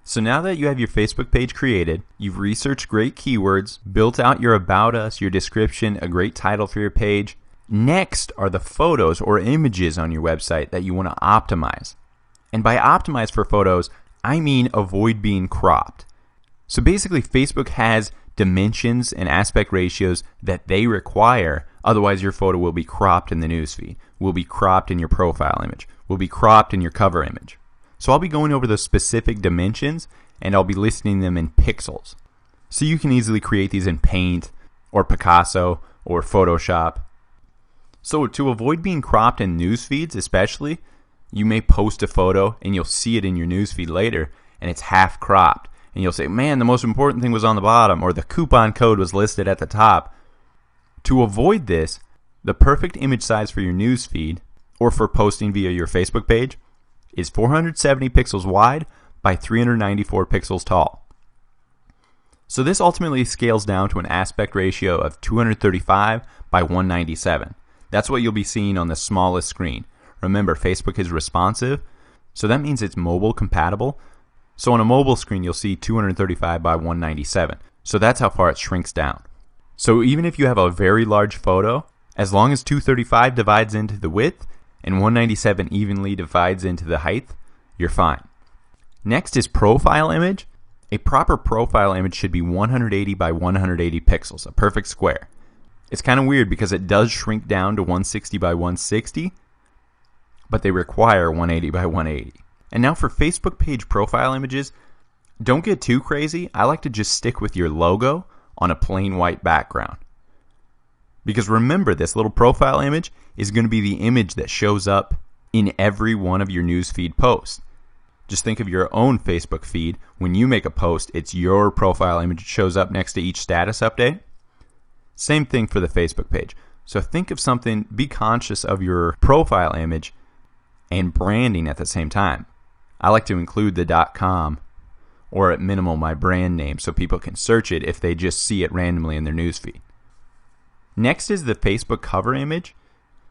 So now that you have your Facebook page created, you've researched great keywords, built out your About Us, your description, a great title for your page. Next are the photos or images on your website that you want to optimize. And by optimize for photos, I mean avoid being cropped. So basically, Facebook has dimensions and aspect ratios that they require, otherwise your photo will be cropped in the newsfeed, will be cropped in your profile image, will be cropped in your cover image. So I'll be going over those specific dimensions and I'll be listing them in pixels. So you can easily create these in Paint or Picasso or Photoshop. So to avoid being cropped in news feeds especially, you may post a photo and you'll see it in your newsfeed later and it's half cropped. And you'll say, man, the most important thing was on the bottom, or the coupon code was listed at the top. To avoid this, the perfect image size for your newsfeed or for posting via your Facebook page is 470 pixels wide by 394 pixels tall. So this ultimately scales down to an aspect ratio of 235 by 197. That's what you'll be seeing on the smallest screen. Remember, Facebook is responsive, so that means it's mobile compatible. So on a mobile screen, you'll see 235 by 197. So that's how far it shrinks down. So even if you have a very large photo, as long as 235 divides into the width and 197 evenly divides into the height, you're fine. Next is profile image. A proper profile image should be 180 by 180 pixels, a perfect square. It's kind of weird because it does shrink down to 160 by 160, but they require 180 by 180. And now for Facebook page profile images, don't get too crazy. I like to just stick with your logo on a plain white background. Because remember, this little profile image is going to be the image that shows up in every one of your newsfeed posts. Just think of your own Facebook feed. When you make a post, it's your profile image that shows up next to each status update. Same thing for the Facebook page. So think of something, be conscious of your profile image and branding at the same time. I like to include the .com or at minimal my brand name so people can search it if they just see it randomly in their newsfeed. Next is the Facebook cover image.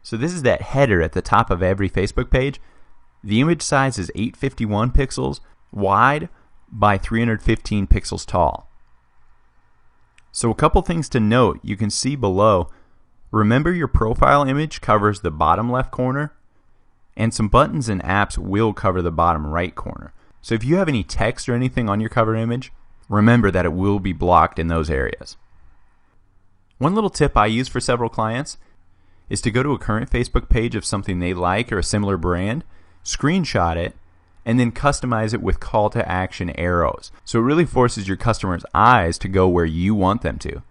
So this is that header at the top of every Facebook page. The image size is 851 pixels wide by 315 pixels tall. So a couple things to note, you can see below. Remember, your profile image covers the bottom left corner, and some buttons and apps will cover the bottom right corner. So if you have any text or anything on your cover image, remember that it will be blocked in those areas. One little tip I use for several clients is to go to a current Facebook page of something they like or a similar brand, screenshot it, and then customize it with call to action arrows. So it really forces your customers' eyes to go where you want them to.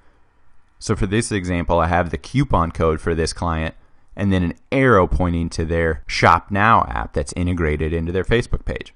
So for this example, I have the coupon code for this client and then an arrow pointing to their Shop Now app that's integrated into their Facebook page.